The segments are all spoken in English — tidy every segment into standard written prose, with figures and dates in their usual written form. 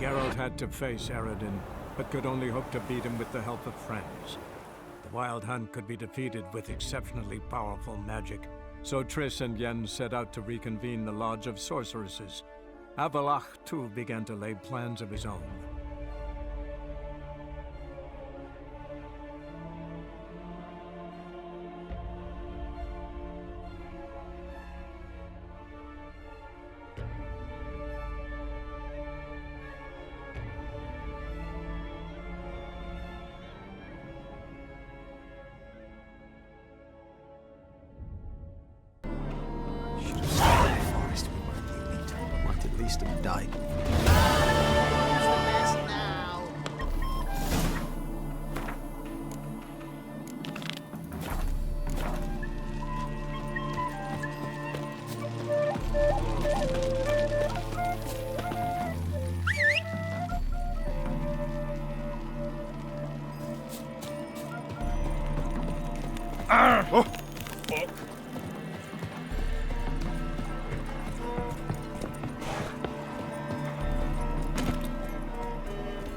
Geralt had to face Eredin, but could only hope to beat him with the help of friends. The Wild Hunt could be defeated with exceptionally powerful magic, so Triss and Yen set out to reconvene the Lodge of Sorceresses. Ávalarch, too, began to lay plans of his own.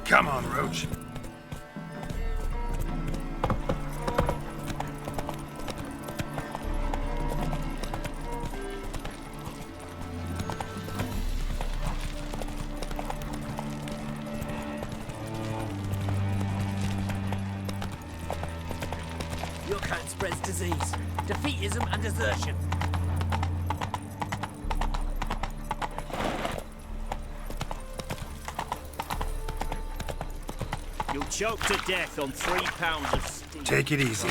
Come on, Roach. Your kind spreads disease, defeatism and desertion. You'll choke to death on 3 pounds of steel. Take it easy.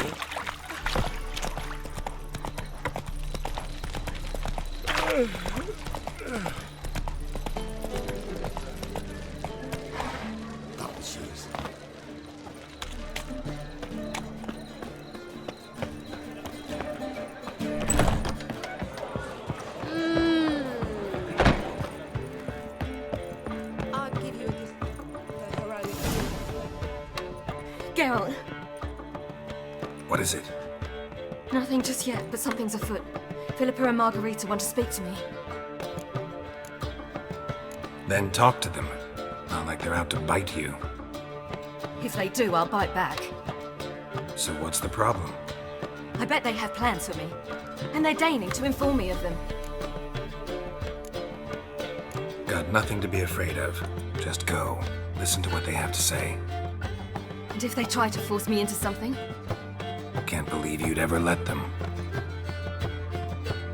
Geralt. What is it? Nothing just yet, but something's afoot. Philippa and Margarita want to speak to me. Then talk to them. Not like they're out to bite you. If they do, I'll bite back. So what's the problem? I bet they have plans for me. And they're deigning to inform me of them. Got nothing to be afraid of. Just go. Listen to what they have to say. And if they try to force me into something? Can't believe you'd ever let them.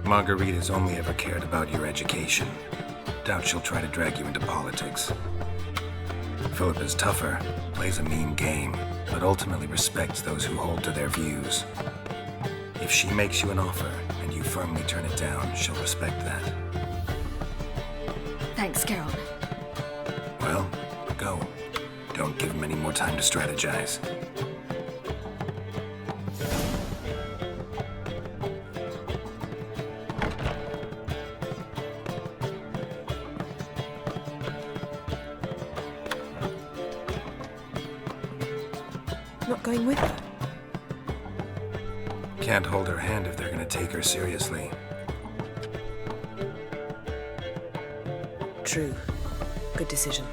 Margarita's only ever cared about your education. Doubt she'll try to drag you into politics. Philippa's tougher, plays a mean game, but ultimately respects those who hold to their views. If she makes you an offer and you firmly turn it down, she'll respect that. Thanks, Geralt. Well, go. Don't give him any more time to strategize. Not going with her? Can't hold her hand if they're gonna take her seriously. True. Good decision.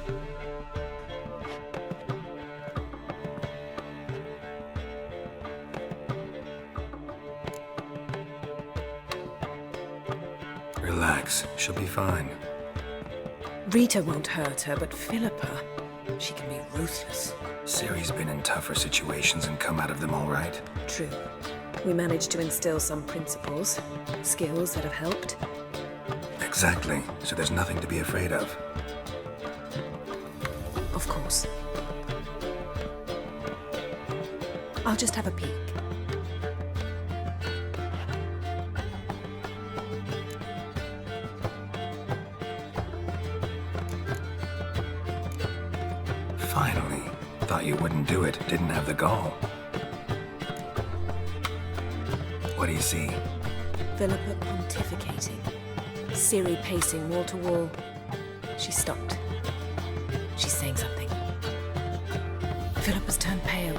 Relax, she'll be fine. Rita won't hurt her, but Philippa, she can be ruthless. Siri's been in tougher situations and come out of them all right. True. We managed to instill some principles, skills that have helped. Exactly, so there's nothing to be afraid of. Of course. I'll just have a peek. Finally. Thought you wouldn't do it. Didn't have the gall. What do you see? Philippa pontificating. Siri pacing wall to wall. She stopped. She's saying something. Philippa's turned pale.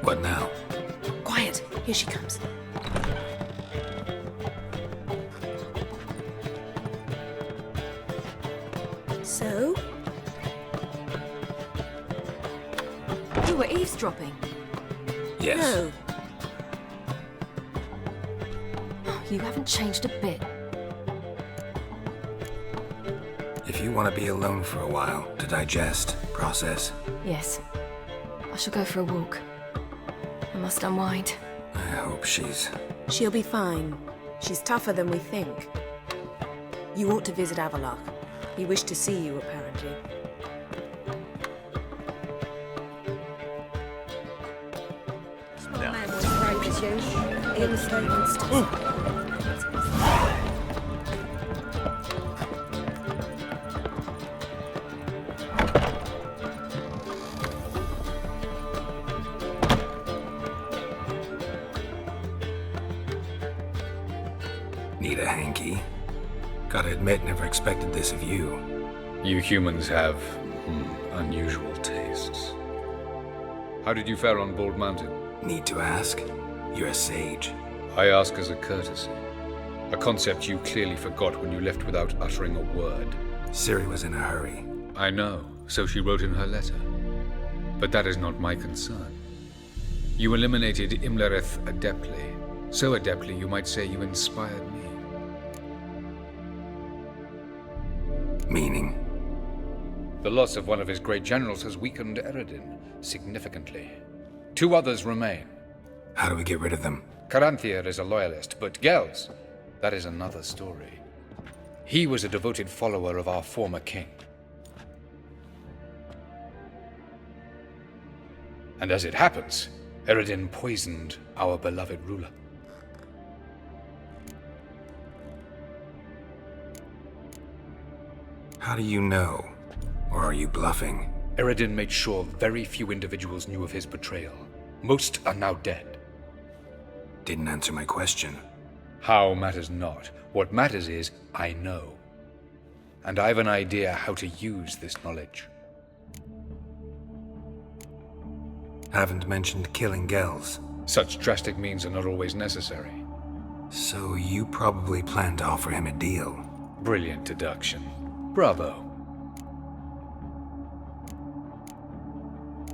What now? Quiet. Here she comes. So? You were eavesdropping. Yes. No. You haven't changed a bit. If you want to be alone for a while, to digest, process, Yes. I shall go for a walk. I must unwind. I hope she's... She'll be fine. She's tougher than we think. You ought to visit Avalanche. He wished to see you, apparently. Need a hanky? Gotta admit, never expected this of you. You humans have unusual tastes. How did you fare on Bald Mountain? Need to ask? You're a sage. I ask as a courtesy. A concept you clearly forgot when you left without uttering a word. Siri was in a hurry. I know, so she wrote in her letter. But that is not my concern. You eliminated Imlerith adeptly. So adeptly, you might say you inspired me. Meaning? The loss of one of his great generals has weakened Eredin significantly. 2 others remain. How do we get rid of them? Caranthir is a loyalist, but Gels, that is another story. He was a devoted follower of our former king. And as it happens, Eredin poisoned our beloved ruler. How do you know? Or are you bluffing? Eredin made sure very few individuals knew of his betrayal. Most are now dead. Didn't answer my question. How matters not. What matters is, I know. And I've an idea how to use this knowledge. Haven't mentioned killing Gels. Such drastic means are not always necessary. So you probably plan to offer him a deal. Brilliant deduction. Bravo.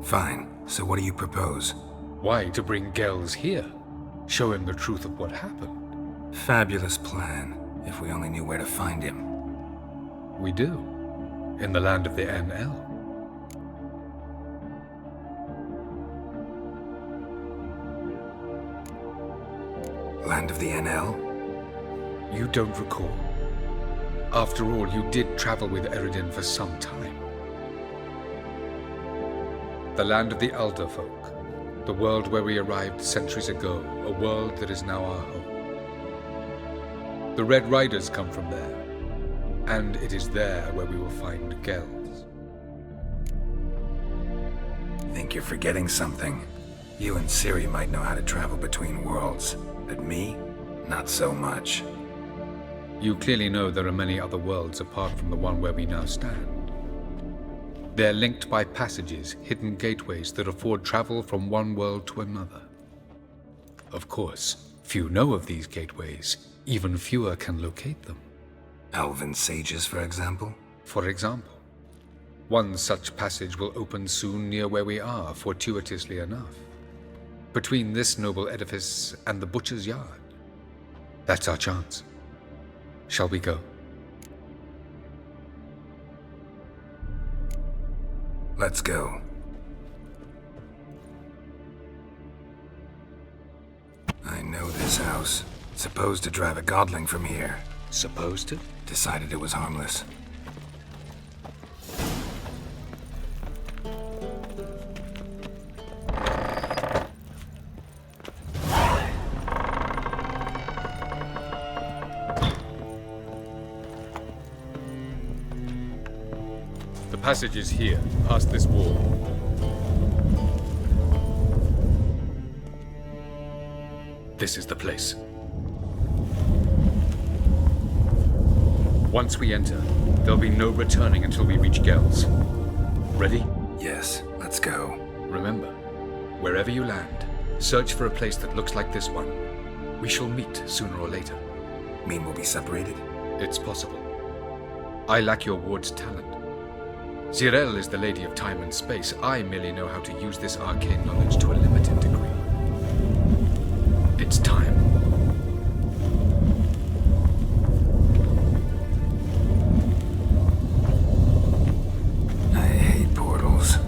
Fine. So what do you propose? Why, to bring Gels here? Show him the truth of what happened. Fabulous plan, if we only knew where to find him. We do. In the land of the NL. Land of the NL? You don't recall. After all, you did travel with Eredin for some time. The land of the Elder Folk. The world where we arrived centuries ago. A world that is now our home. The Red Riders come from there. And it is there where we will find Gels. Think you're forgetting something. You and Siri might know how to travel between worlds, but me, not so much. You clearly know there are many other worlds apart from the one where we now stand. They're linked by passages, hidden gateways that afford travel from one world to another. Of course, few know of these gateways. Even fewer can locate them. Elven sages, for example? For example. One such passage will open soon near where we are, fortuitously enough. Between this noble edifice and the butcher's yard. That's our chance. Shall we go? Let's go. I know this house. Supposed to drive a godling from here. Supposed to? Decided it was harmless. The passage is here, past this wall. This is the place. Once we enter, there'll be no returning until we reach Gels. Ready? Yes, let's go. Remember, wherever you land, search for a place that looks like this one. We shall meet sooner or later. Mean we'll be separated? It's possible. I lack your ward's talent, Zirel is the lady of time and space. I merely know how to use this arcane knowledge to a limited degree. It's time. I hate portals.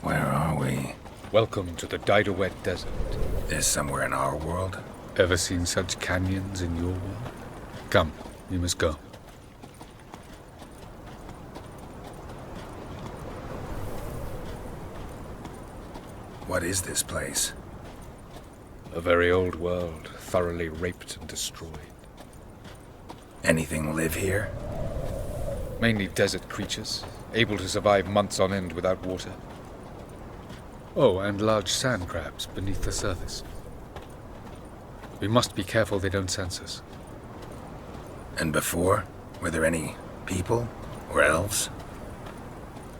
Where are we? Welcome to the Didowet Desert. This somewhere in our world? Ever seen such canyons in your world? Come, we must go. What is this place? A very old world, thoroughly raped and destroyed. Anything live here? Mainly desert creatures, able to survive months on end without water. Oh, and large sand crabs beneath the surface. We must be careful they don't sense us. And before? Were there any people? Or elves?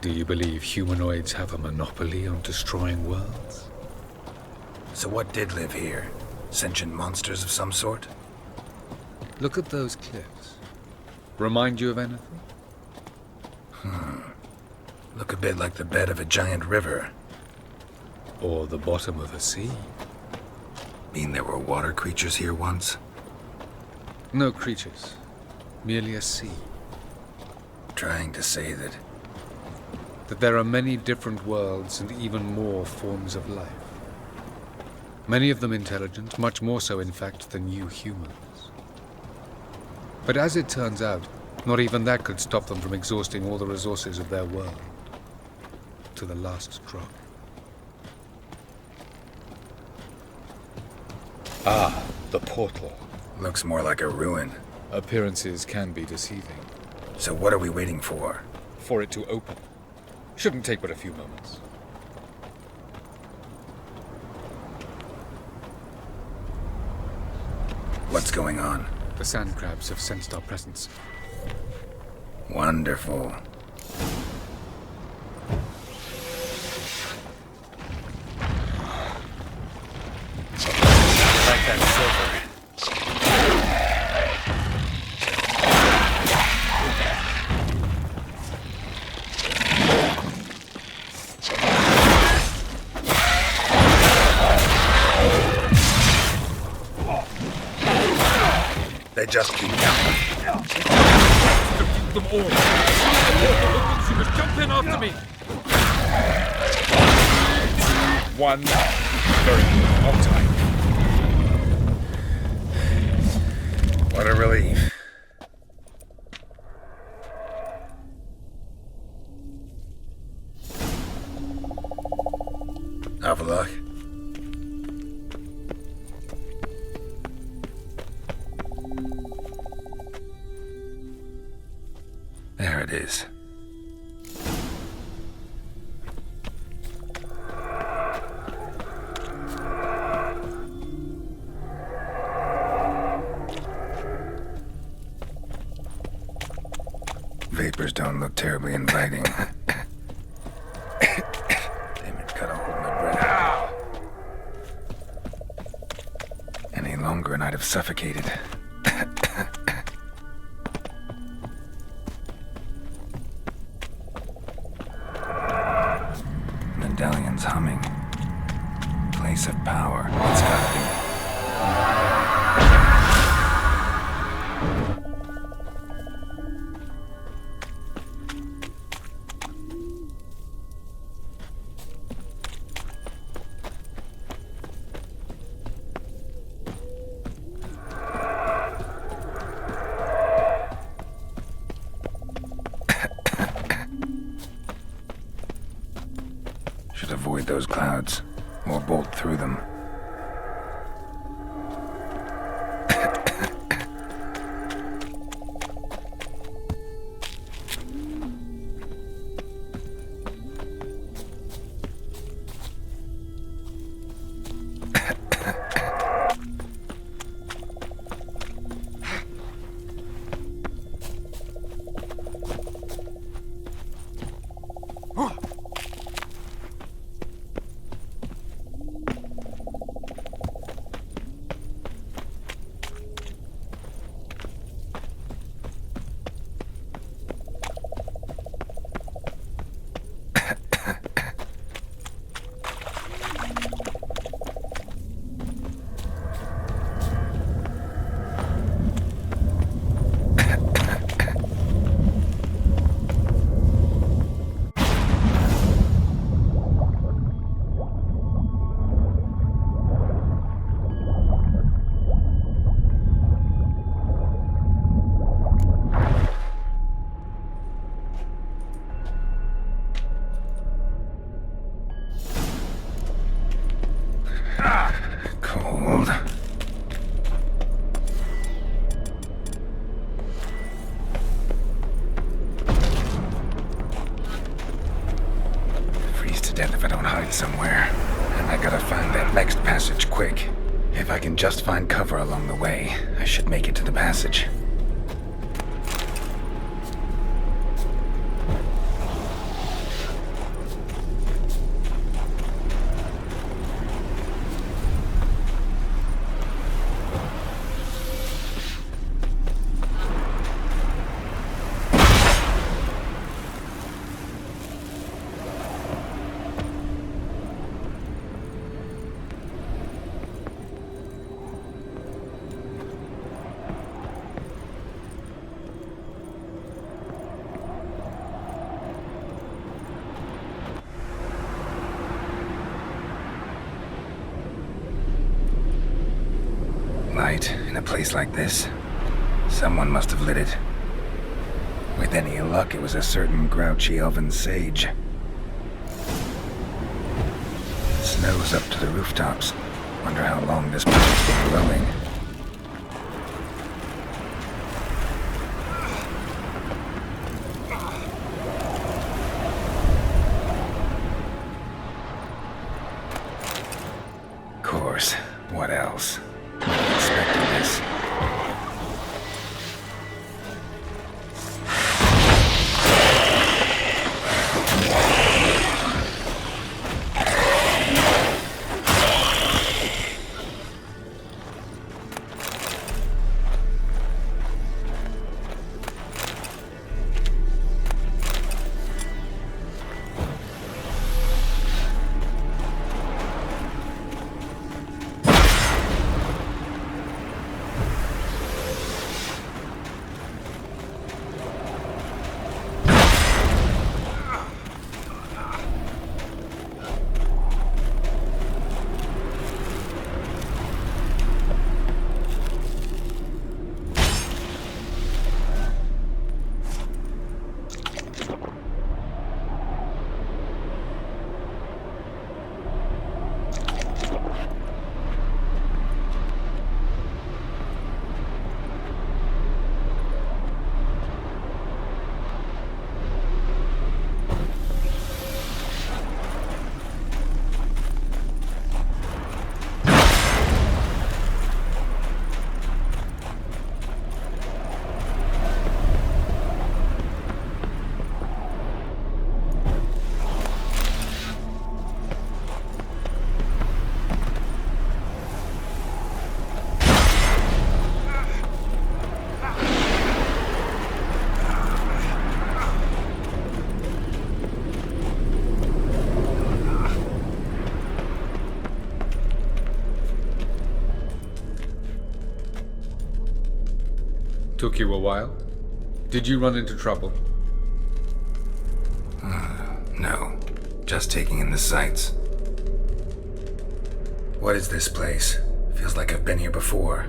Do you believe humanoids have a monopoly on destroying worlds? So what did live here? Sentient monsters of some sort? Look at those cliffs. Remind you of anything? Look a bit like the bed of a giant river. Or the bottom of a sea? Mean there were water creatures here once? No creatures. Merely a sea. Trying to say that There are many different worlds and even more forms of life. Many of them intelligent, much more so in fact than you humans. But as it turns out, not even that could stop them from exhausting all the resources of their world. To the last drop. Ah, the portal. looks more like a ruin. Appearances can be deceiving. So what are we waiting for? For it to open. Shouldn't take but a few moments. What's going on? The sand crabs have sensed our presence. Wonderful. Like that silver. They just keep coming. Keep them all! You must jump in after me! One. Very good. On time. What a relief. Avalanche. There it is. Vapors don't look terribly inviting. Damn it, gotta hold my breath. Any longer and I'd have suffocated. Medallion's humming. Place of power. It's gotta be. Should avoid those clouds, or bolt through them. Hold. Freeze to death if I don't hide somewhere. And I gotta find that next passage quick. If I can just find cover along the way, I should make it to the passage. Light in a place like this. Someone must have lit it. With any luck, it was a certain grouchy elven sage. Snow's up to the rooftops. Wonder how long this place been blowing. Of course. What else? Expecting this. Took you a while? Did you run into trouble? No. Just taking in the sights. What is this place? Feels like I've been here before.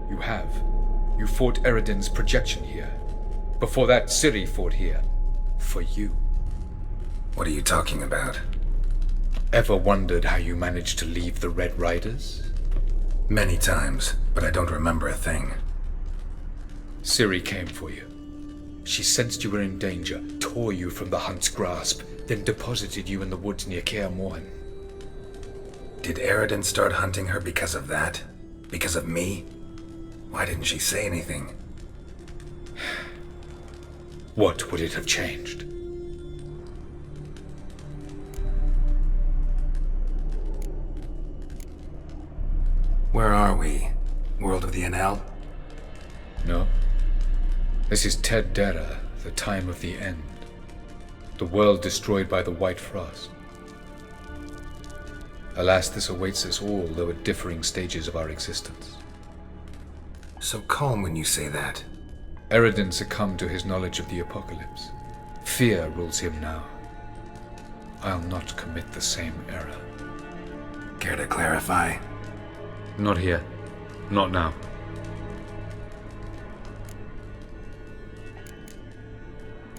You have. You fought Eredin's projection here. Before that, Siri fought here. For you. What are you talking about? Ever wondered how you managed to leave the Red Riders? Many times, but I don't remember a thing. Siri came for you. She sensed you were in danger, tore you from the Hunt's grasp, then deposited you in the woods near Kaer Morhen. Did Eredin start hunting her because of that? Because of me? Why didn't she say anything? What would it have changed? Where are we? World of the NL? No. This is Ted Dera, the time of the end. The world destroyed by the White Frost. Alas, this awaits us all, though at differing stages of our existence. So calm when you say that. Eredin succumbed to his knowledge of the apocalypse. Fear rules him now. I'll not commit the same error. Care to clarify? Not here. Not now.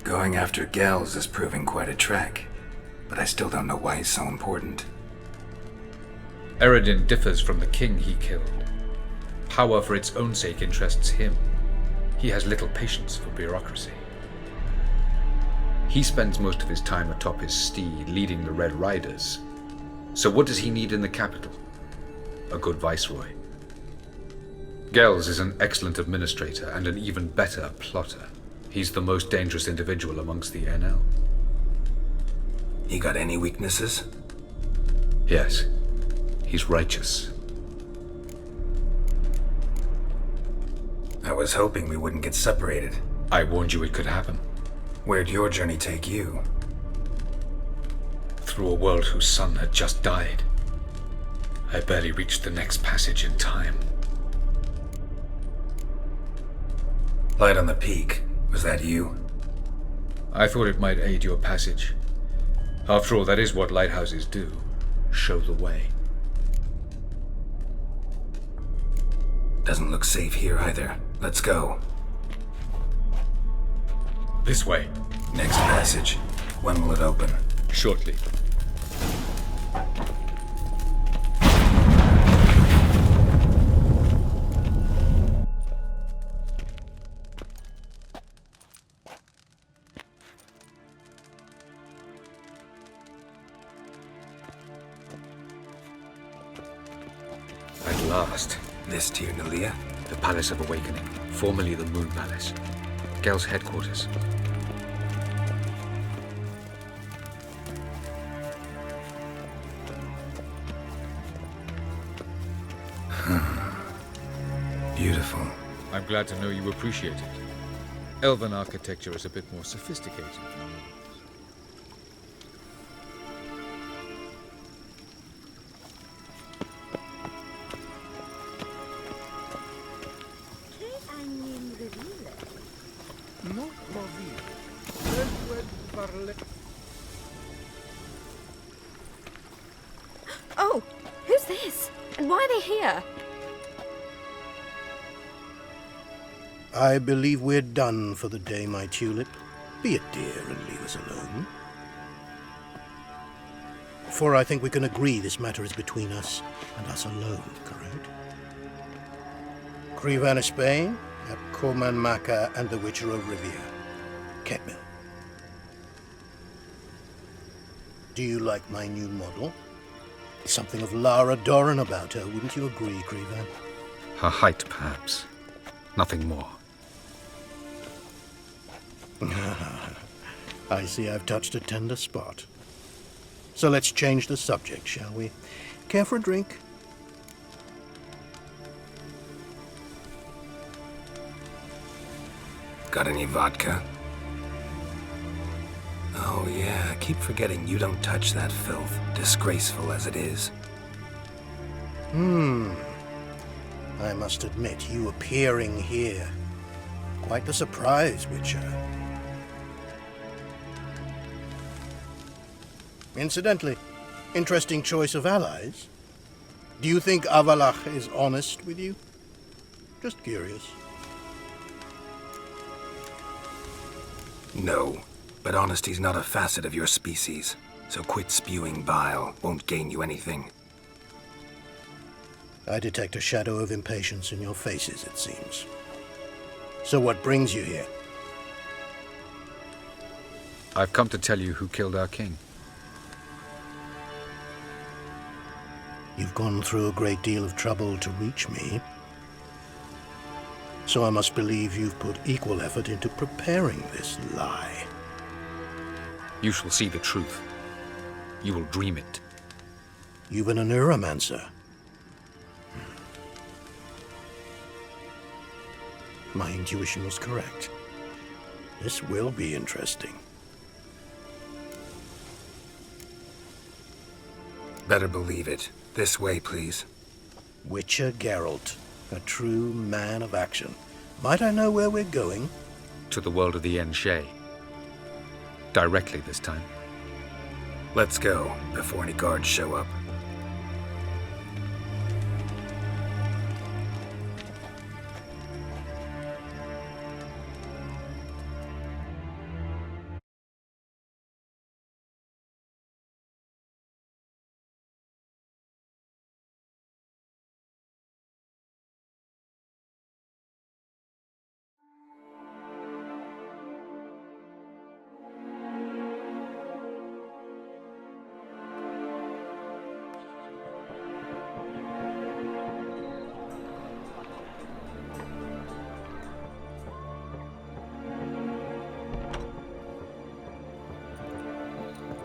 Going after Gels is proving quite a trek, but I still don't know why he's so important. Eredin differs from the king he killed. Power for its own sake interests him. He has little patience for bureaucracy. He spends most of his time atop his steed leading the Red Riders. So what does he need in the capital? A good viceroy. Gels is an excellent administrator and an even better plotter. He's the most dangerous individual amongst the NL. He got any weaknesses? Yes. He's righteous. I was hoping we wouldn't get separated. I warned you it could happen. Where'd your journey take you? Through a world whose sun had just died. I barely reached the next passage in time. Light on the peak. Was that you? I thought it might aid your passage. After all, that is what lighthouses do. Show the way. Doesn't look safe here either. Let's go. This way. Next passage. When will it open? Shortly. At last. This Tirnalia? The Palace of Awakening, formerly the Moon Palace. Gel's headquarters. Beautiful. I'm glad to know you appreciate it. Elven architecture is a bit more sophisticated. Oh, who's this? And why are they here? I believe we're done for the day, my tulip. Be a dear and leave us alone. For I think we can agree this matter is between us and us alone, correct? Krivan of Spain, at Koman Maka and the Witcher of Rivia. Ketmil. Do you like my new model? Something of Lara Doran about her, wouldn't you agree, Krivan? Her height, perhaps. Nothing more. I see I've touched a tender spot. So let's change the subject, shall we? Care for a drink? Got any vodka? Oh yeah, I keep forgetting you don't touch that filth, disgraceful as it is. I must admit, you appearing here. Quite the surprise, Witcher. Incidentally, interesting choice of allies. Do you think Avalanche is honest with you? Just curious. No, but honesty's not a facet of your species, so quit spewing bile, won't gain you anything. I detect a shadow of impatience in your faces, it seems. So what brings you here? I've come to tell you who killed our king. You've gone through a great deal of trouble to reach me. So I must believe you've put equal effort into preparing this lie. You shall see the truth. You will dream it. You've been a neuromancer. My intuition was correct. This will be interesting. Better believe it. This way, please. Witcher Geralt, a true man of action. Might I know where we're going? To the world of the Enshe. Directly this time. Let's go, before any guards show up.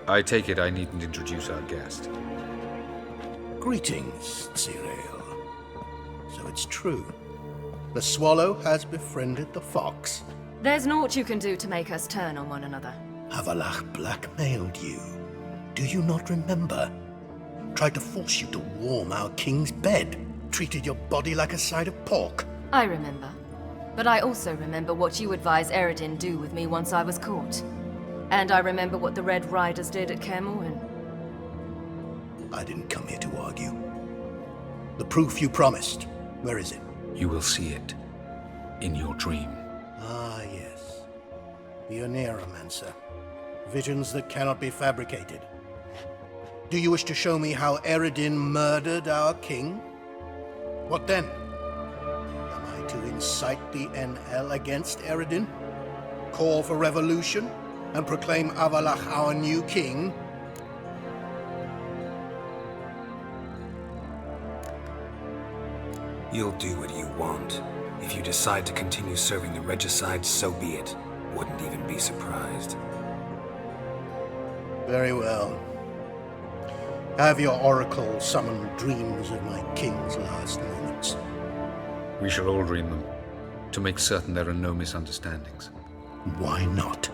I take it I needn't introduce our guest. Greetings, Cyril. So it's true. The swallow has befriended the fox. There's naught you can do to make us turn on one another. Avalach blackmailed you. Do you not remember? Tried to force you to warm our king's bed. Treated your body like a side of pork. I remember. But I also remember what you advised Eredin do with me once I was caught. And I remember what the Red Riders did at Kermorin. I didn't come here to argue. The proof you promised, where is it? You will see it in your dream. Ah, yes. The Oneromancer. Visions that cannot be fabricated. Do you wish to show me how Eredin murdered our king? What then? Am I to incite the NL against Eredin? Call for revolution? And proclaim Avalach our new king? You'll do what you want. If you decide to continue serving the regicide, so be it. Wouldn't even be surprised. Very well. Have your oracle summon dreams of my king's last moments. We shall all dream them, to make certain there are no misunderstandings. Why not?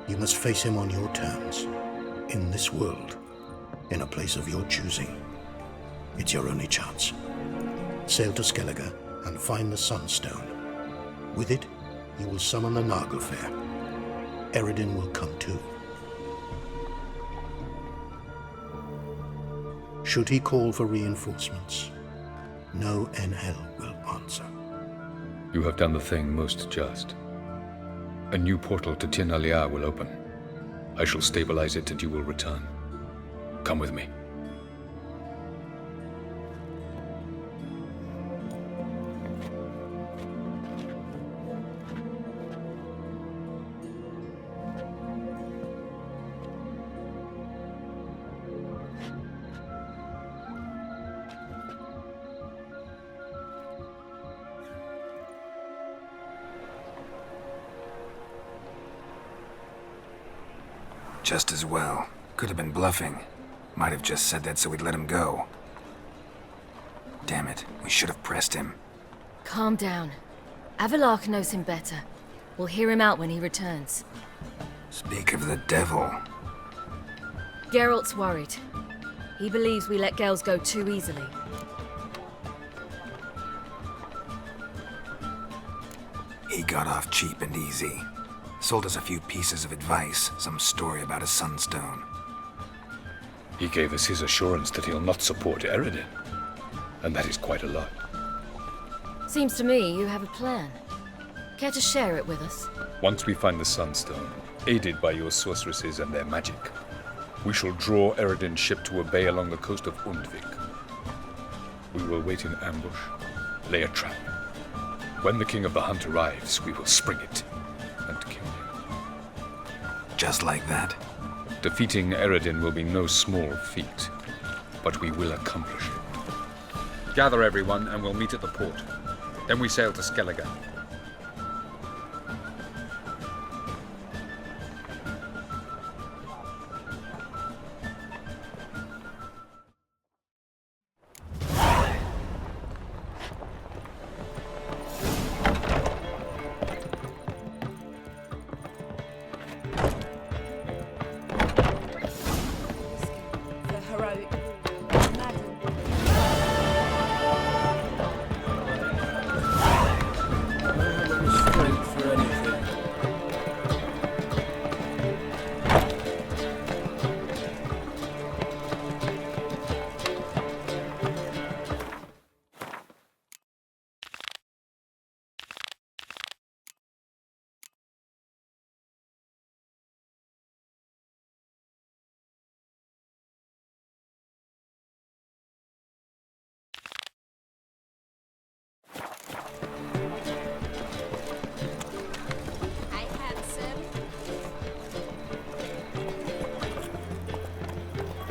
You must face him on your terms, in this world, in a place of your choosing. It's your only chance. Sail to Skellige and find the Sunstone. With it, you will summon the Nagelfair. Eredin will come too. Should he call for reinforcements, no NL will answer. You have done the thing most just. A new portal to Tin Alia will open. I shall stabilize it and you will return. Come with me. Just as well. Could have been bluffing. Might have just said that so we'd let him go. Damn it, we should have pressed him. Calm down. Avalok knows him better. We'll hear him out when he returns. Speak of the devil. Geralt's worried. He believes we let girls go too easily. He got off cheap and easy. Sold us a few pieces of advice, some story about a sunstone. He gave us his assurance that he'll not support Eredin. And that is quite a lot. Seems to me you have a plan. Care to share it with us? Once we find the Sunstone, aided by your sorceresses and their magic, we shall draw Eredin's ship to a bay along the coast of Undvik. We will wait in ambush, lay a trap. When the King of the Hunt arrives, we will spring it and kill him. Just like that? Defeating Eredin will be no small feat, but we will accomplish it. Gather everyone and we'll meet at the port. Then we sail to Skellige.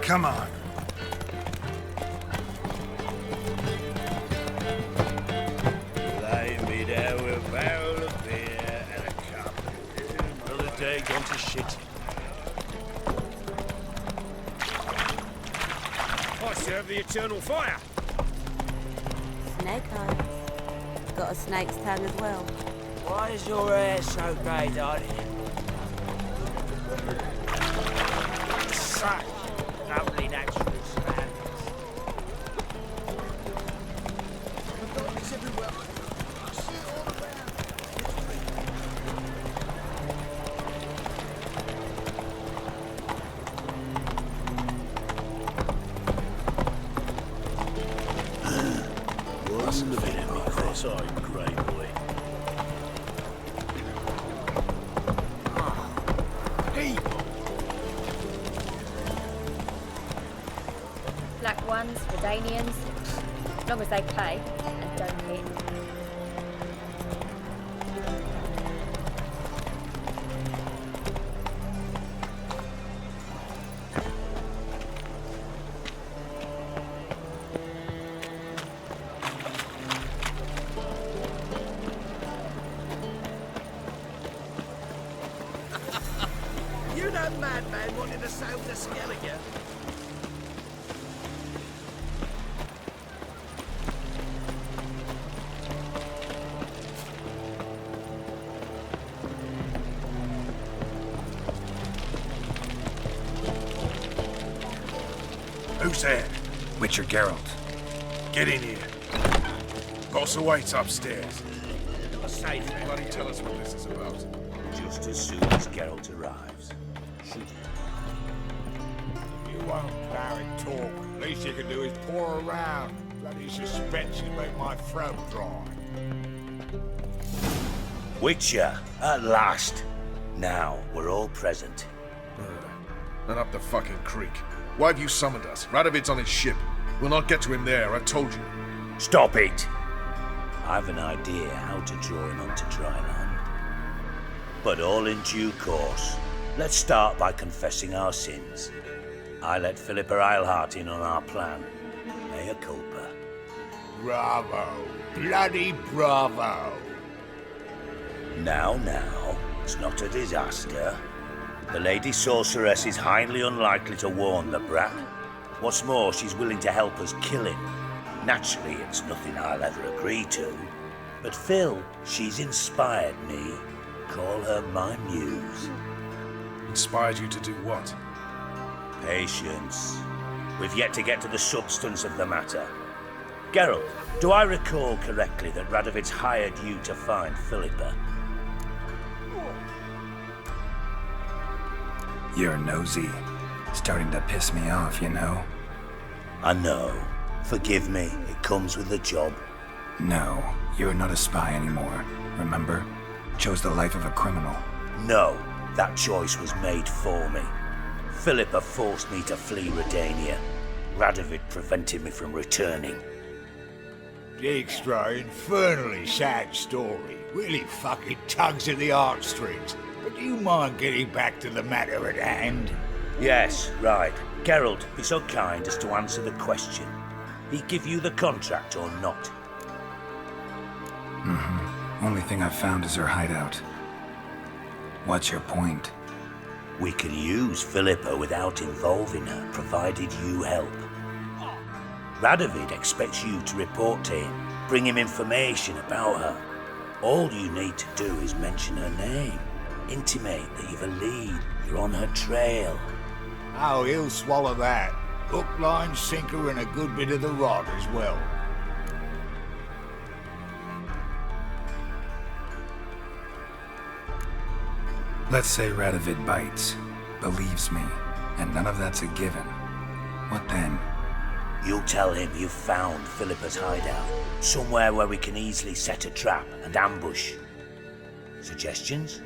Come on. Lay me there with a barrel of beer and a cup. Another day gone to shit. I serve the eternal fire. Snake eyes. Got a snake's tongue as well. Why is your hair so grey, darling? Such lovely natural surroundings. Wasn't a bit of me cross-eyed grey boy. Black ones, Redanians, as long as they pay and don't hit. You know madman wanting to sail to Skellige? Who's there? Witcher Geralt. Get in here. Boss awaits upstairs. Safe. Bloody tell us what this is about. Just as soon as Geralt arrives. Shoot him. You won't Barry talk. Least you can do is pour around. Bloody suspension make my throat dry. Witcher, at last. Now, we're all present. And up the fucking creek. Why have you summoned us? Radovid's on his ship. We'll not get to him there, I've told you. Stop it! I've an idea how to draw him onto dry land. But all in due course. Let's start by confessing our sins. I let Philippa Eilhart in on our plan. Mea culpa. Bravo. Bloody bravo. Now, it's not a disaster. The Lady Sorceress is highly unlikely to warn the brat. What's more, she's willing to help us kill him. Naturally, it's nothing I'll ever agree to. But Phil, she's inspired me. Call her my muse. Inspired you to do what? Patience. We've yet to get to the substance of the matter. Geralt, do I recall correctly that Radovid's hired you to find Philippa? You're nosy. Starting to piss me off, you know? I know. Forgive me, it comes with the job. No, you're not a spy anymore. Remember? Chose the life of a criminal. No, that choice was made for me. Philippa forced me to flee Redania. Radovid prevented me from returning. Dijkstra, infernally sad story. Really fucking tugs at the heartstrings. But do you mind getting back to the matter at hand? Yes, right. Geralt, be so kind as to answer the question. He give you the contract or not? Only thing I've found is her hideout. What's your point? We can use Philippa without involving her, provided you help. Radovid expects you to report to him, bring him information about her. All you need to do is mention her name. Intimate that you've a lead, you're on her trail. Oh, he'll swallow that. Hook, line, sinker, and a good bit of the rod as well. Let's say Radovid bites, believes me, and none of that's a given. What then? You'll tell him you've found Philippa's hideout, somewhere where we can easily set a trap and ambush. Suggestions?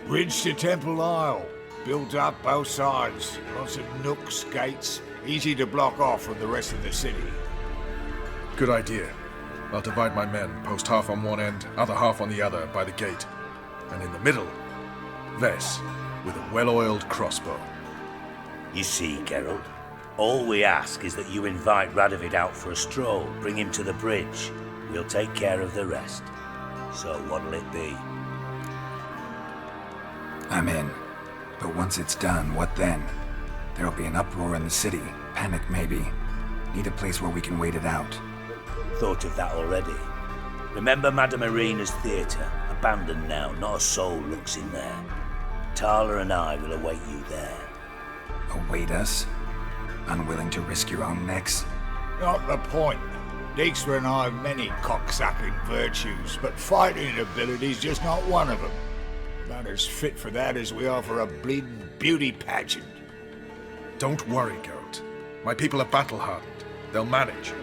Bridge to Temple Isle. Built up both sides. Lots of nooks, gates. Easy to block off from the rest of the city. Good idea. I'll divide my men, post half on one end, other half on the other, by the gate. And in the middle, Vess, with a well-oiled crossbow. You see, Geralt, All we ask is that you invite ردوید out for a stroll, bring him to the bridge. We'll take care of the rest. So what'll it be? I'm in. But once it's done, what then? There'll be an uproar in the city. Panic, maybe. Need a place where we can wait it out. Thought of that already. Remember Madame Irina's theatre? Abandoned now, not a soul looks in there. Tala and I will await you there. Await us? Unwilling to risk your own necks? Not the point. Dijkstra and I have many cocksucking virtues, but fighting ability's just not one of them. About as fit for that as we are for a bleeding beauty pageant. Don't worry, Geralt. My people are battle-hardened. They'll manage.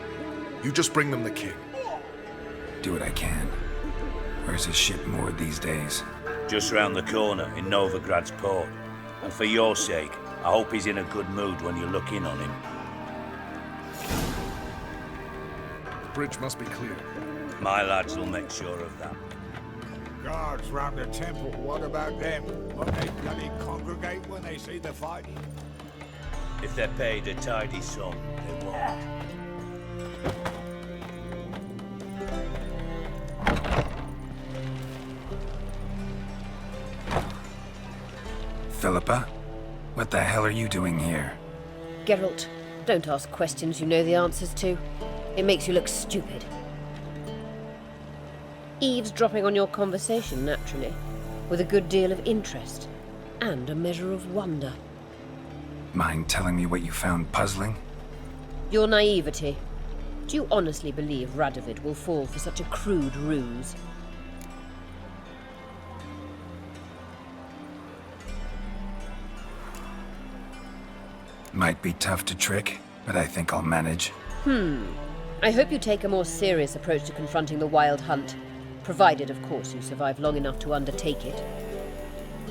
You just bring them the king. Do what I can. Where's his ship moored these days? Just round the corner, in Novigrad's port. And for your sake, I hope he's in a good mood when you look in on him. The bridge must be clear. My lads will make sure of that. Guards round the temple, what about them? Won't they bloody congregate when they see the fight? If they're paid a tidy sum, they won't. Philippa? What the hell are you doing here? Geralt, don't ask questions you know the answers to. It makes you look stupid. Eavesdropping on your conversation, naturally, with a good deal of interest and a measure of wonder. Mind telling me what you found puzzling? Your naivety. Do you honestly believe ردوید will fall for such a crude ruse? Might be tough to trick, but I think I'll manage. I hope you take a more serious approach to confronting the Wild Hunt, provided, of course, you survive long enough to undertake it.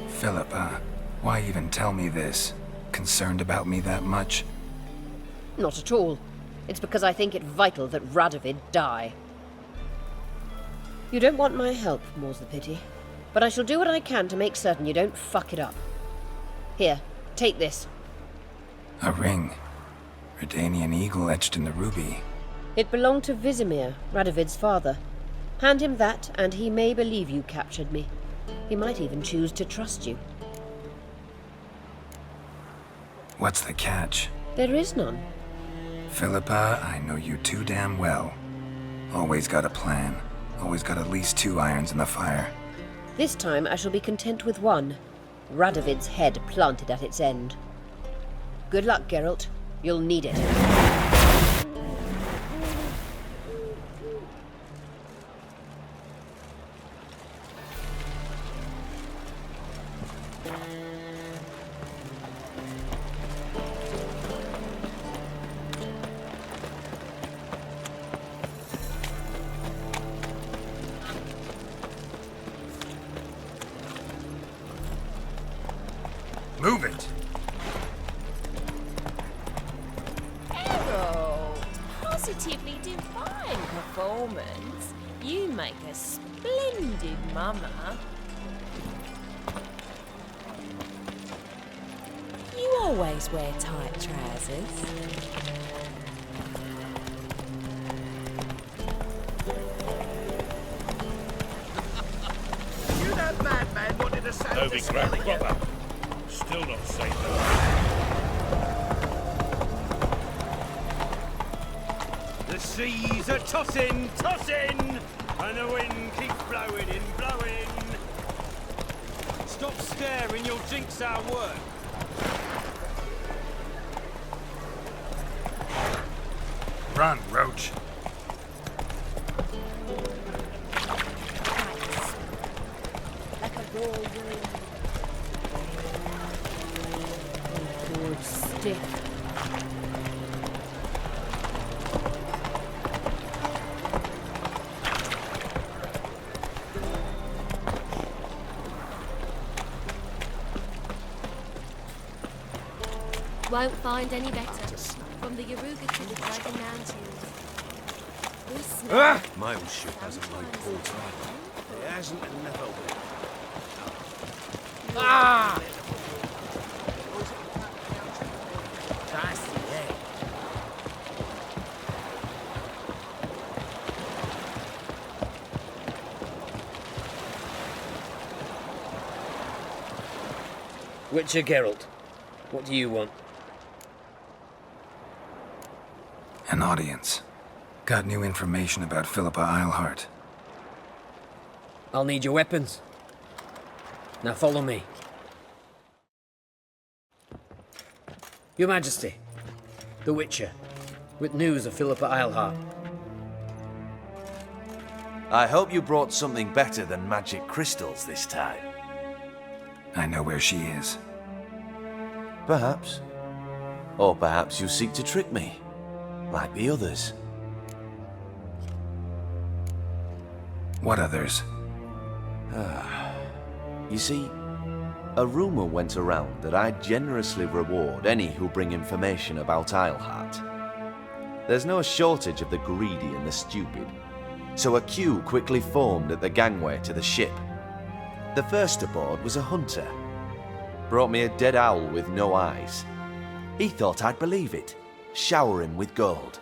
Philippa, why even tell me this? Concerned about me that much? Not at all. It's because I think it vital that ردوید die. You don't want my help, more's the pity. But I shall do what I can to make certain you don't fuck it up. Here, take this. A ring. Redanian eagle etched in the ruby. It belonged to Vizimir, Radovid's father. Hand him that, and he may believe you captured me. He might even choose to trust you. What's the catch? There is none. Philippa, I know you too damn well. Always got a plan. Always got at least 2 irons in the fire. This time I shall be content with one. Radovid's head planted at its end. Good luck, Geralt. You'll need it. Move it! Positively divine performance. You make a splendid mama. You always wear tight trousers. You that madman wanted to sell the Escaliger. Still not safe. The seas are tossing, tossing, and the wind keeps blowing and blowing. Stop staring, you'll jinx our work. Run, Roach. Like a whirlwind. Good stick. Won't find any better. From the Yaruga to the Dragon Mountains. My old ship hasn't like port either. It hasn't and never will. Ah! That's the end. Witcher Geralt, what do you want? An audience. Got new information about Philippa Eilhart. I'll need your weapons. Now follow me. Your Majesty, the Witcher, with news of Philippa Eilhart. I hope you brought something better than magic crystals this time. I know where she is. Perhaps. Or perhaps you seek to trick me, like the others. What others? You see, a rumor went around that I generously reward any who bring information about Eilhart. There's no shortage of the greedy and the stupid, so a queue quickly formed at the gangway to the ship. The first aboard was a hunter. Brought me a dead owl with no eyes. He thought I'd believe it, shower him with gold.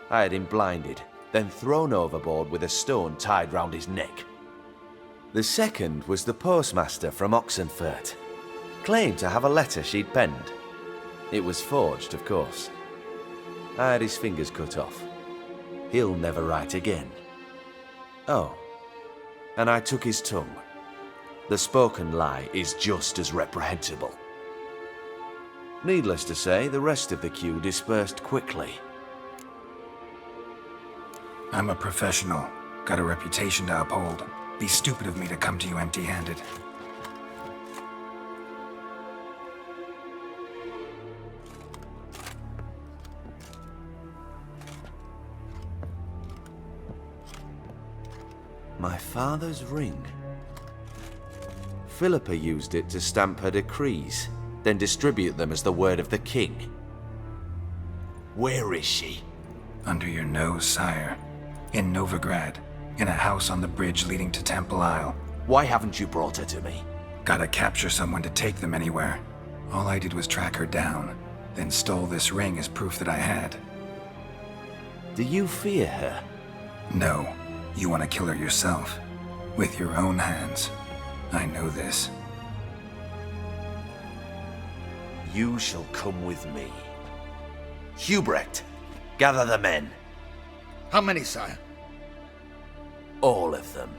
I had him blinded, then thrown overboard with a stone tied round his neck. The second was the postmaster from Oxenfurt. Claimed to have a letter she'd penned. It was forged, of course. I had his fingers cut off. He'll never write again. Oh, and I took his tongue. The spoken lie is just as reprehensible. Needless to say, the rest of the queue dispersed quickly. I'm a professional. Got a reputation to uphold. Be stupid of me to come to you empty-handed. My father's ring. Philippa used it to stamp her decrees, then distribute them as the word of the king. Where is she? Under your nose, sire. In Novigrad. In a house on the bridge leading to Temple Isle. Why haven't you brought her to me? Gotta capture someone to take them anywhere. All I did was track her down, then stole this ring as proof that I had. Do you fear her? No. You want to kill her yourself. With your own hands. I know this. You shall come with me. Hubrecht, gather the men. How many, sire? All of them.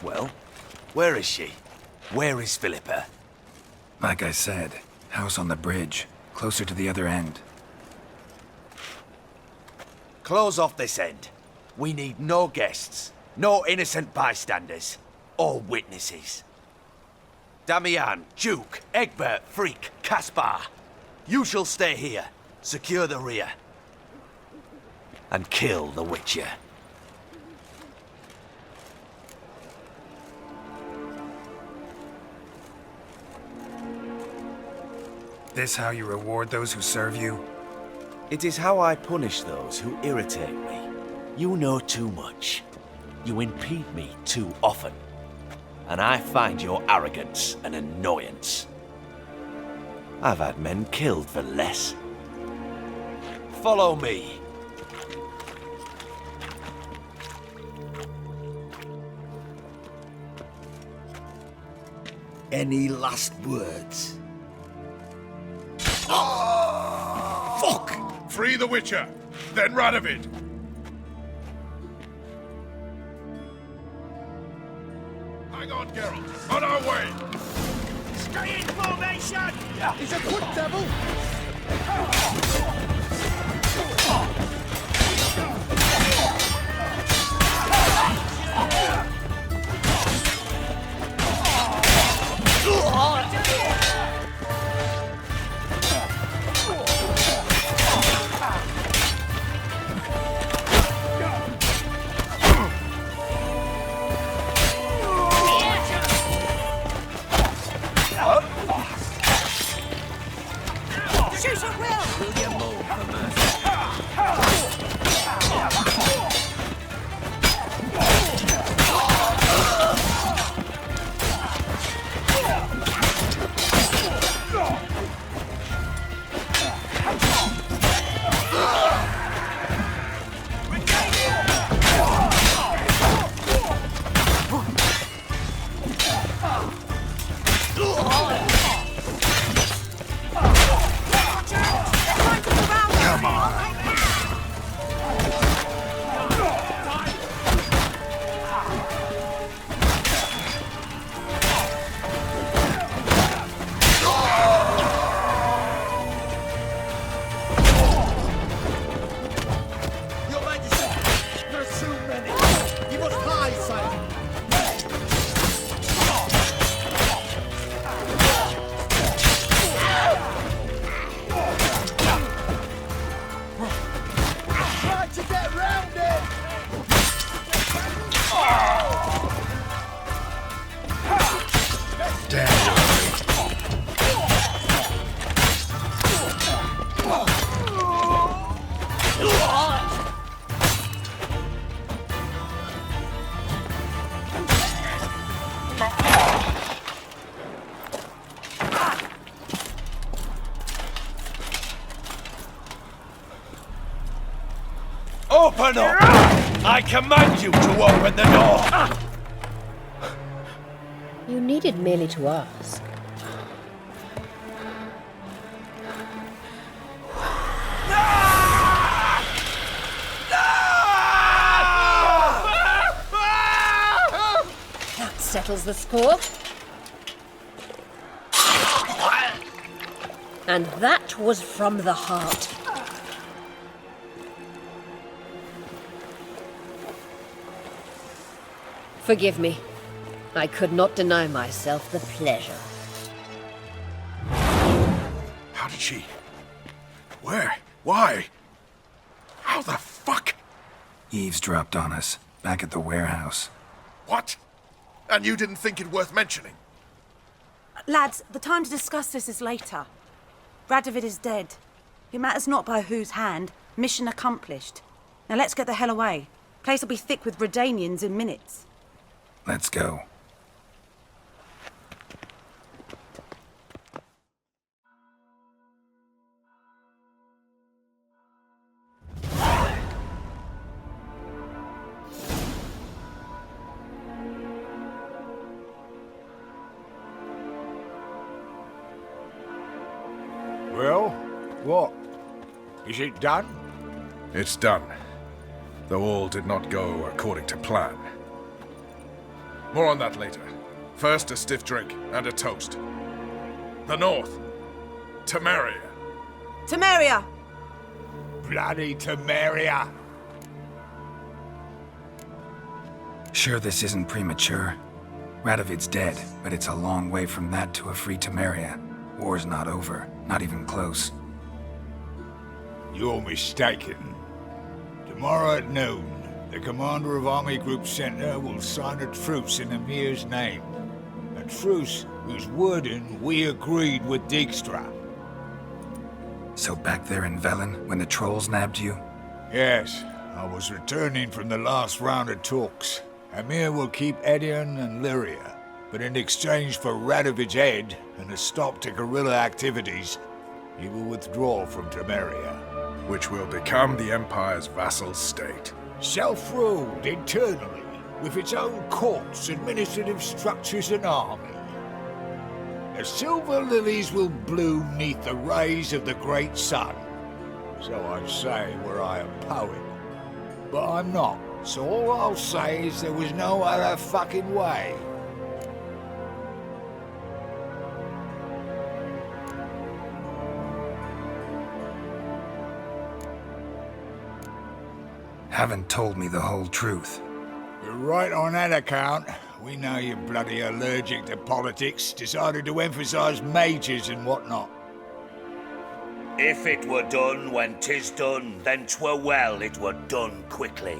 Well, where is she? Where is Philippa? Like I said, house on the bridge, closer to the other end. Close off this end. We need no guests, no innocent bystanders, or witnesses. Damian, Duke, Egbert, Freak, Caspar. You shall stay here, secure the rear, and kill the Witcher. This how you reward those who serve you? It is how I punish those who irritate me. You know too much. You impede me too often. And I find your arrogance an annoyance. I've had men killed for less. Follow me. Any last words? Fuck! Free the Witcher, then ردوید. Hang on, Geralt. On our way. Stay in formation! He's a quick devil! Shoot at will! Will you move? criminal! I command you to open the door! You needed merely to ask. That settles the score. And that was from the heart. Forgive me. I could not deny myself the pleasure. How did she... Where? Why? How the fuck? Eavesdropped on us, back at the warehouse. What? And you didn't think it worth mentioning? Lads, the time to discuss this is later. ردوید is dead. It matters not by whose hand. Mission accomplished. Now let's get the hell away. Place will be thick with Redanians in minutes. Let's go. Well, what? Is it done? It's done. Though all did not go according to plan. More on that later. First, a stiff drink and a toast. The North. Temeria. Temeria! Bloody Temeria! Sure this isn't premature? Radovid's dead, but it's a long way from that to a free Temeria. War's not over. Not even close. You're mistaken. Tomorrow at noon, the commander of Army Group Center will sign a truce in Emir's name. A truce whose wording we agreed with Dijkstra. So back there in Velen, when the trolls nabbed you? Yes, I was returning from the last round of talks. Emir will keep Edirne and Lyria, but in exchange for Radovid's head and a stop to guerrilla activities, he will withdraw from Temeria. Which will become the Empire's vassal state. Self-ruled internally, with its own courts, administrative structures and army. The silver lilies will bloom neath the rays of the great sun. So I'd say were I a poet. But I'm not, so all I'll say is there was no other fucking way. Haven't told me the whole truth. You're right on that account. We know you're bloody allergic to politics, decided to emphasize majors and whatnot. If it were done when 'tis done, then 'twere well it were done quickly.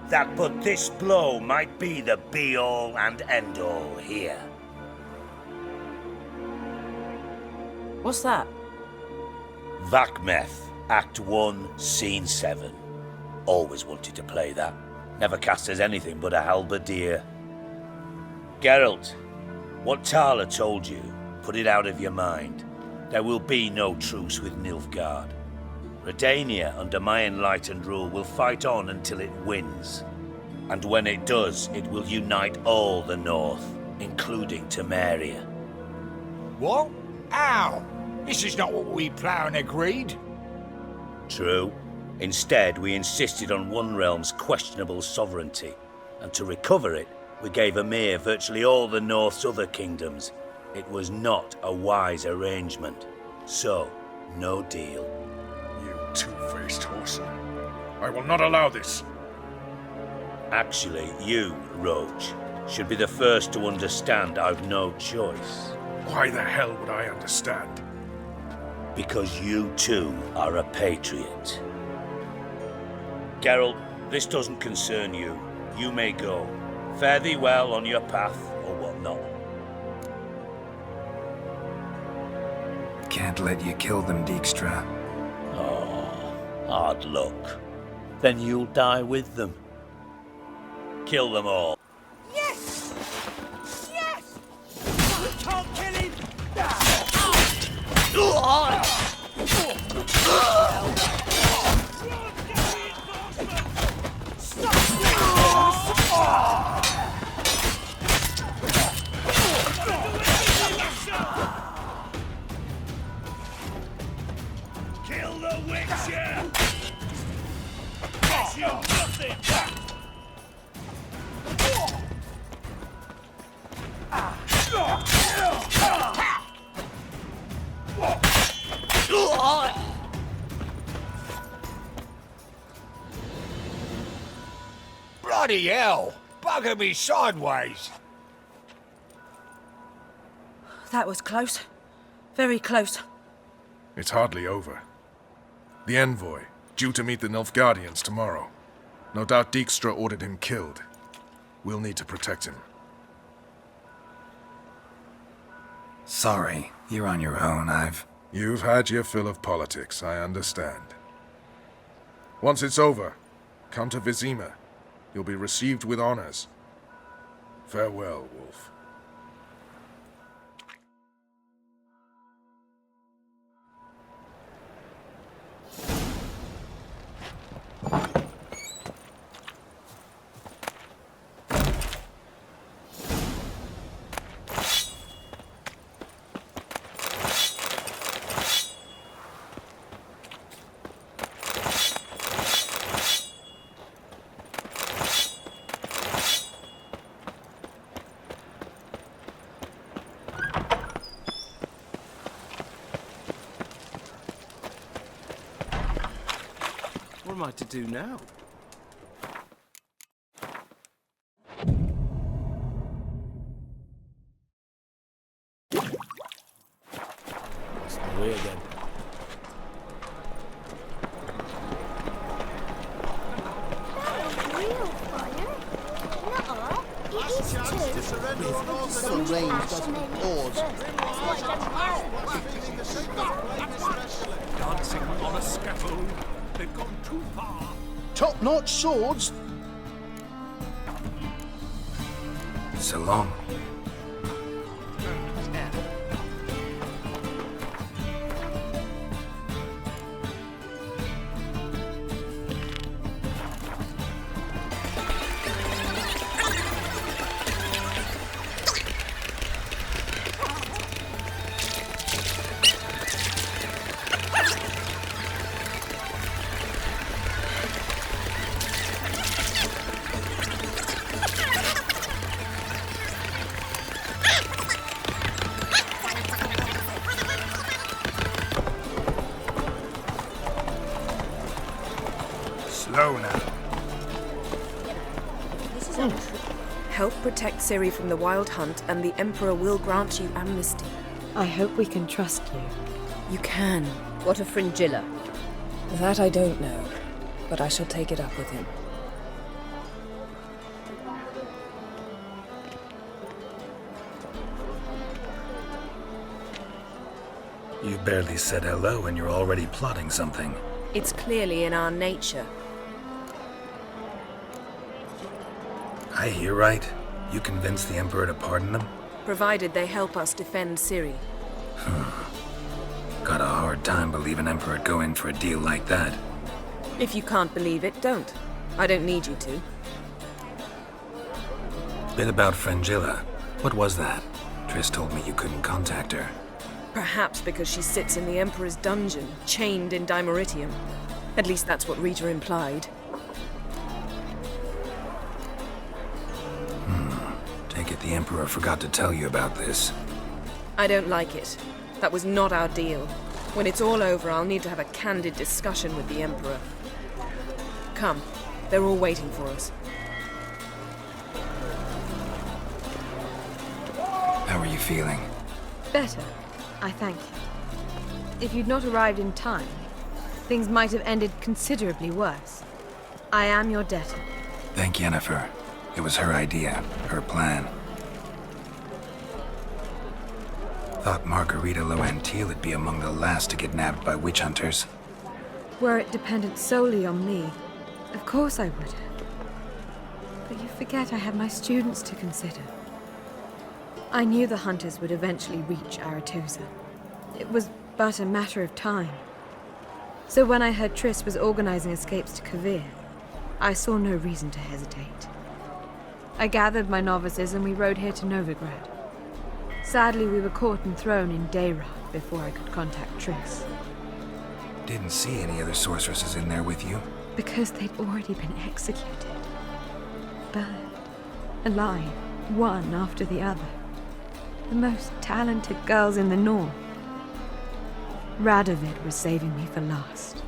That but this blow might be the be-all and end-all here. What's that? Vakmeth, Act 1, Scene 7. Always wanted to play that. Never cast as anything but a halberdier. Geralt, what Tala told you, put it out of your mind. There will be no truce with Nilfgaard. Redania, under my enlightened rule, will fight on until it wins. And when it does, it will unite all the North, including Temeria. What? How? This is not what we planned and agreed. True. Instead, we insisted on one realm's questionable sovereignty, and to recover it, we gave Emir virtually all the North's other kingdoms. It was not a wise arrangement. So, no deal. You two-faced whoreson. I will not allow this. Actually, you, Roach, should be the first to understand I've no choice. Why the hell would I understand? Because you too are a patriot. Geralt, this doesn't concern you. You may go. Fare thee well on your path, or whatnot. Can't let you kill them, Dijkstra. Oh, hard luck. Then you'll die with them. Kill them all. Yes! Yes! We can't kill him! Bloody hell! Bugger me sideways! That was close. Very close. It's hardly over. The envoy, due to meet the Nilfgaardians tomorrow. No doubt Dijkstra ordered him killed. We'll need to protect him. Sorry, you're on your own. You've had your fill of politics, I understand. Once it's over, come to Vizima. You'll be received with honors. Farewell, Wolf. What am I to do now? It's the way again. Real fire? Nuh-uh. It is too. Some range doesn't pause. Dancing on a scaffold. They've gone too far. Top-notch swords. So long. Help protect Siri from the Wild Hunt, and the Emperor will grant you amnesty. I hope we can trust you. You can. What of Fringilla? That I don't know, but I shall take it up with him. You barely said hello and you're already plotting something. It's clearly in our nature. I hear right. You convinced the Emperor to pardon them? Provided they help us defend Siri. Got a hard time believing Emperor'd go in for a deal like that. If you can't believe it, don't. I don't need you to. Bit about Fringilla. What was that? Triss told me you couldn't contact her. Perhaps because she sits in the Emperor's dungeon, chained in Dimeritium. At least that's what Rita implied. Take it the Emperor forgot to tell you about this. I don't like it. That was not our deal. When it's all over, I'll need to have a candid discussion with the Emperor. Come, they're all waiting for us. How are you feeling? Better, I thank you. If you'd not arrived in time, things might have ended considerably worse. I am your debtor. Thank Yennefer. It was her idea, her plan. Thought Margarita Loantil would be among the last to get nabbed by witch hunters. Were it dependent solely on me, of course I would have. But you forget I have my students to consider. I knew the hunters would eventually reach Aretusa. It was but a matter of time. So when I heard Triss was organizing escapes to Kavir, I saw no reason to hesitate. I gathered my novices and we rode here to Novigrad. Sadly, we were caught and thrown in Dayrod before I could contact Triss. Didn't see any other sorceresses in there with you? Because they'd already been executed. Burned. Alive. One after the other. The most talented girls in the north. ردوید was saving me for last.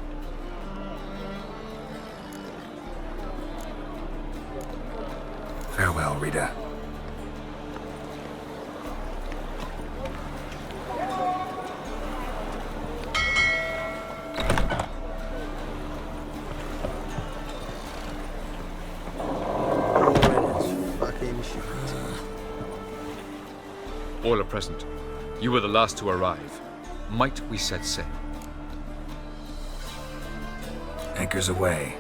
well, Rita. All are present. You were the last to arrive. Might we set sail? Anchors away.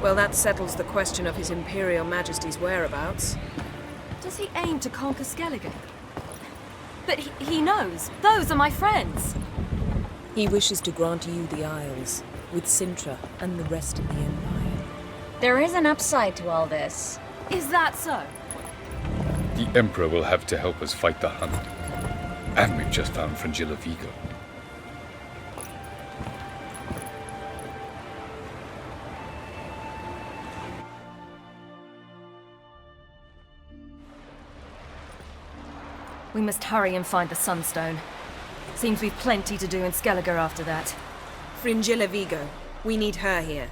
Well, that settles the question of His Imperial Majesty's whereabouts. Does he aim to conquer Skellige? But he knows. Those are my friends. He wishes to grant you the Isles, with Sintra and the rest of the Empire. There is an upside to all this. Is that so? The Emperor will have to help us fight the Hunt. And we've just found Fringilla Vigo. We must hurry and find the Sunstone. Seems we've plenty to do in Skellige after that. Fringilla Vigo. We need her here.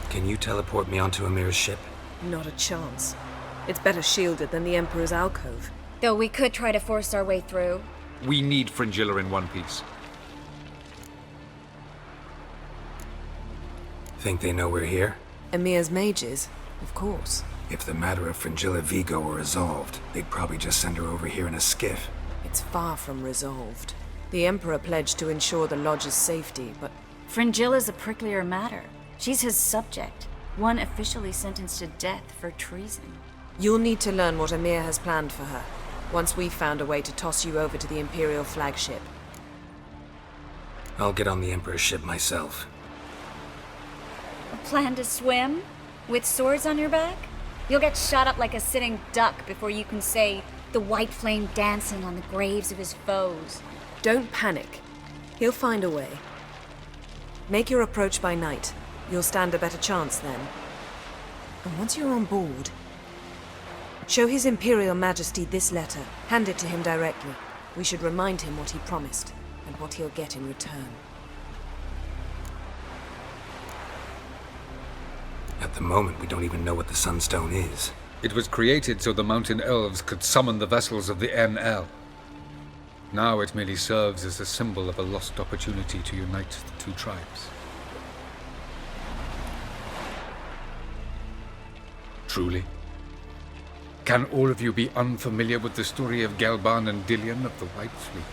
Can you teleport me onto Amir's ship? Not a chance. It's better shielded than the Emperor's alcove. Though we could try to force our way through. We need Fringilla in one piece. Think they know we're here? Emir's mages, of course. If the matter of Fringilla Vigo were resolved, they'd probably just send her over here in a skiff. It's far from resolved. The Emperor pledged to ensure the Lodge's safety, but... Fringilla's a pricklier matter. She's his subject, one officially sentenced to death for treason. You'll need to learn what Emir has planned for her, once we've found a way to toss you over to the Imperial flagship. I'll get on the Emperor's ship myself. A plan to swim? With swords on your back? You'll get shot up like a sitting duck before you can say, the white flame dancing on the graves of his foes. Don't panic. He'll find a way. Make your approach by night. You'll stand a better chance then. And once you're on board, show His Imperial Majesty this letter. Hand it to him directly. We should remind him what he promised, and what he'll get in return. At the moment, we don't even know what the Sunstone is. It was created so the Mountain Elves could summon the vessels of the NL. Now it merely serves as a symbol of a lost opportunity to unite the two tribes. Truly? Can all of you be unfamiliar with the story of Gelban and Dillion of the White Fleet?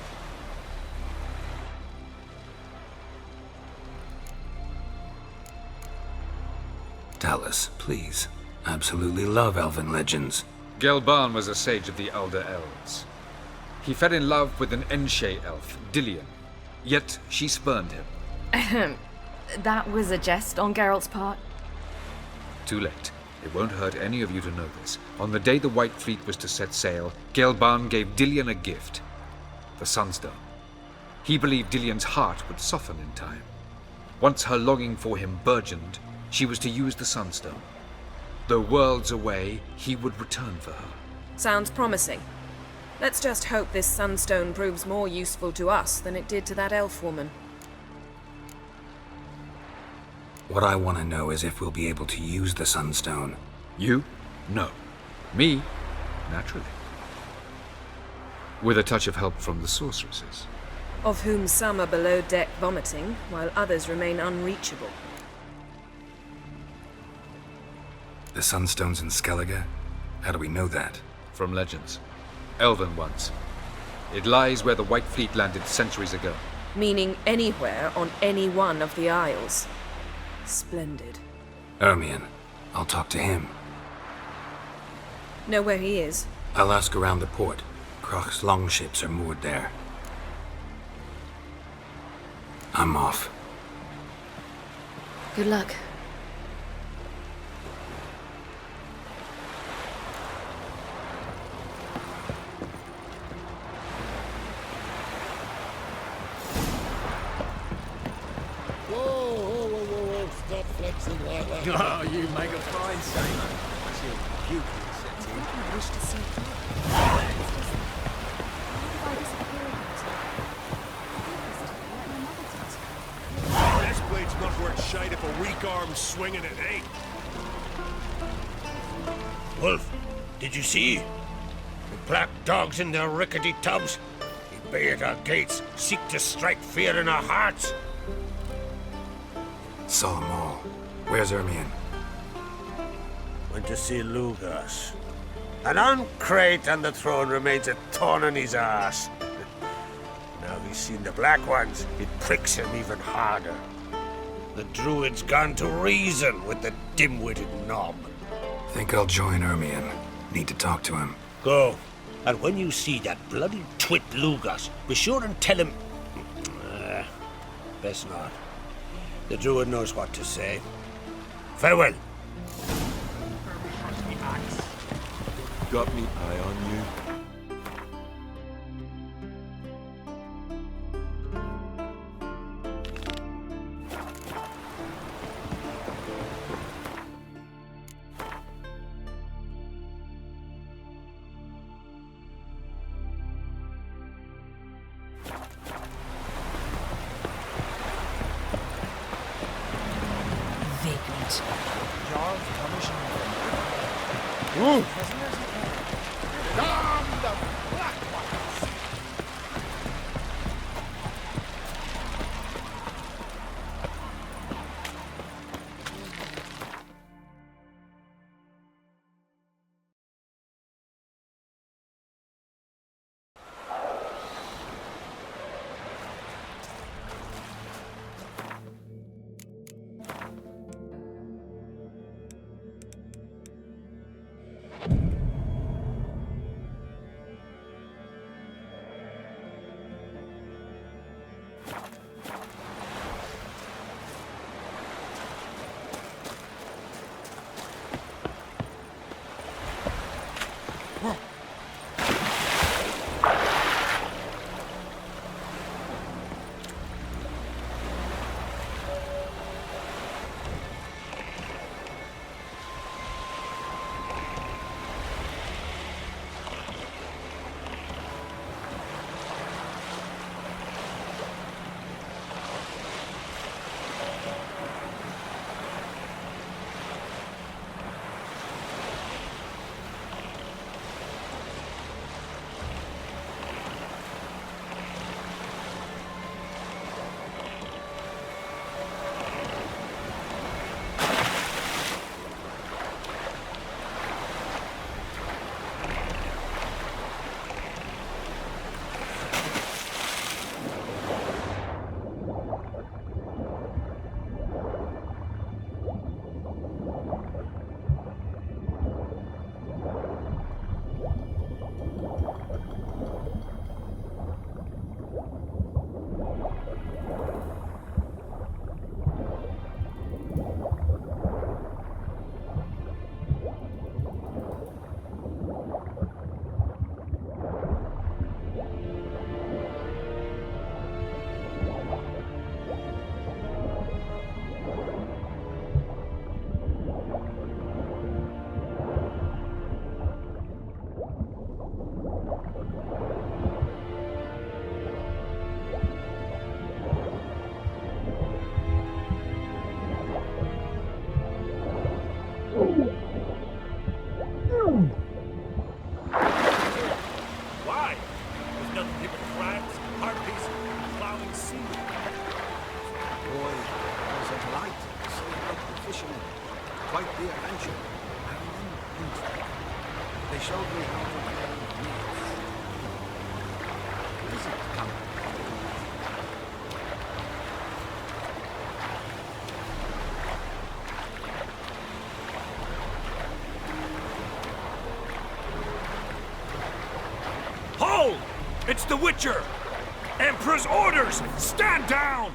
Tell us, please. Absolutely love elven legends. Gelban was a sage of the Elder Elves. He fell in love with an Enshe elf, Dillion, yet she spurned him. Ahem. That was a jest on Geralt's part. Too late. It won't hurt any of you to know this. On the day the White Fleet was to set sail, Gelban gave Dillion a gift. The Sunstone. He believed Dillion's heart would soften in time. Once her longing for him burgeoned, she was to use the Sunstone. Though worlds away, he would return for her. Sounds promising. Let's just hope this Sunstone proves more useful to us than it did to that elf woman. What I want to know is if we'll be able to use the Sunstone. You? No. Me? Naturally. With a touch of help from the sorceresses. Of whom some are below deck vomiting, while others remain unreachable. The Sunstone's in Skellige? How do we know that? From legends. Elven ones. It lies where the White Fleet landed centuries ago. Meaning anywhere on any one of the isles. Splendid. Ermion. I'll talk to him. Know where he is? I'll ask around the port. Kroch's longships are moored there. I'm off. Good luck. Whoa, stop flexing like that. Oh, you make a fine sailor. Till puking sets in. I wish to see This blade's not worth shite if a weak arm's swinging it, eh? Wolf, did you see? The black dogs in their rickety tubs. They bay at our gates, seek to strike fear in our hearts. Saw them all. Where's Ermion? Went to see Lugas. An uncrate on the throne remains a thorn in his ass. Now he's seen the black ones, it pricks him even harder. The druid's gone to reason with the dim-witted knob. Think I'll join Ermion. Need to talk to him. Go. And when you see that bloody twit Lugas, be sure and tell him... best not. The druid knows what to say. Farewell. Got me eye on you. quite the adventure. And then, they showed me how to play myths. Pleasant company. Hold! It's the Witcher! Emperor's orders! Stand down!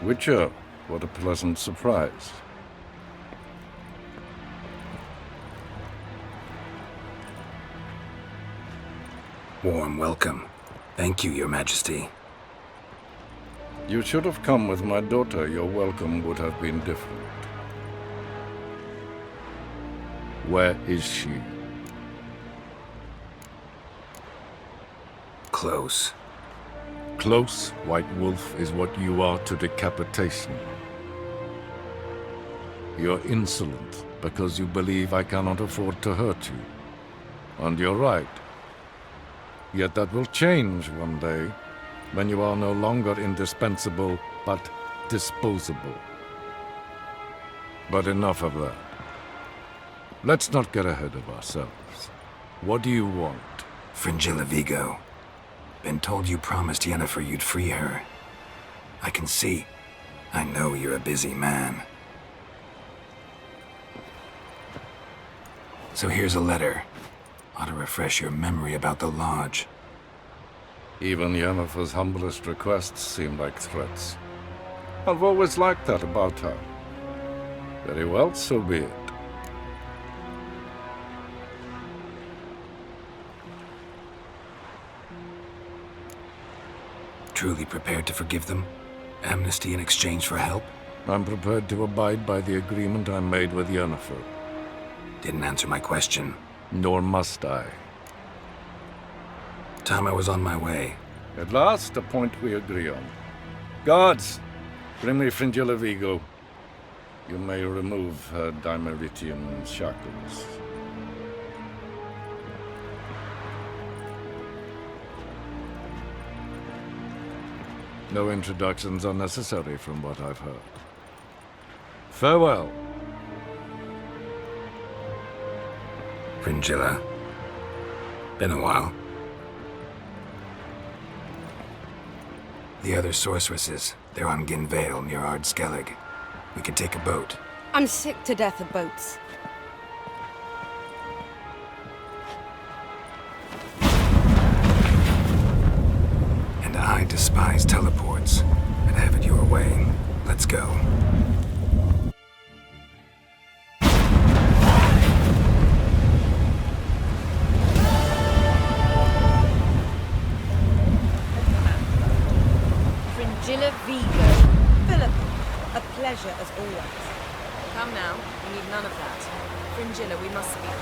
Witcher, what a pleasant surprise. Warm welcome. Thank you, Your Majesty. You should have come with my daughter. Your welcome would have been different. Where is she? Close. Close, White Wolf, is what you are to decapitation. You're insolent because you believe I cannot afford to hurt you. And you're right. Yet that will change one day, when you are no longer indispensable, but disposable. But enough of that. Let's not get ahead of ourselves. What do you want? Fringilla Vigo. Been told you promised Yennefer you'd free her. I can see. I know you're a busy man. So here's a letter. Ought to refresh your memory about the Lodge. Even Yennefer's humblest requests seem like threats. I've always liked that about her. Very well, so be it. Truly prepared to forgive them? Amnesty in exchange for help? I'm prepared to abide by the agreement I made with Yennefer. Didn't answer my question. Nor must I. Time I was on my way. At last, a point we agree on. Guards, bring me Fringilla Vigo. You may remove her Dimeritian shackles. No introductions are necessary from what I've heard. Farewell. Fringilla. Been a while. The other sorceresses, they're on Ginvale near Skellig. We could take a boat. I'm sick to death of boats. And I despise teleports. And have it your way. Let's go. Fringilla Vigo. Philip, a pleasure as always. Come now, we need none of that. Fringilla, we must speak.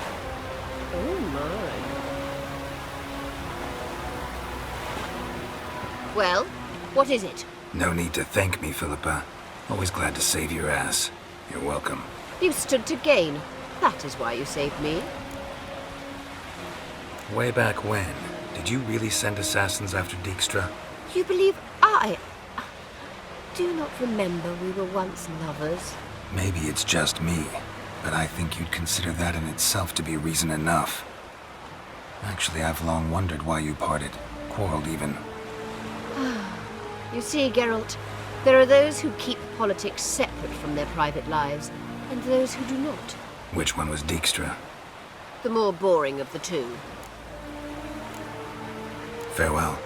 Oh my. Well, what is it? No need to thank me, Philippa. Always glad to save your ass. You're welcome. You stood to gain. That is why you saved me. Way back when? Did you really send assassins after Dijkstra? You believe I... Do you not remember we were once lovers? Maybe it's just me, but I think you'd consider that in itself to be reason enough. Actually, I've long wondered why you parted. Quarreled even. You see, Geralt, there are those who keep politics separate from their private lives, and those who do not. Which one was Dijkstra? The more boring of the two. Farewell.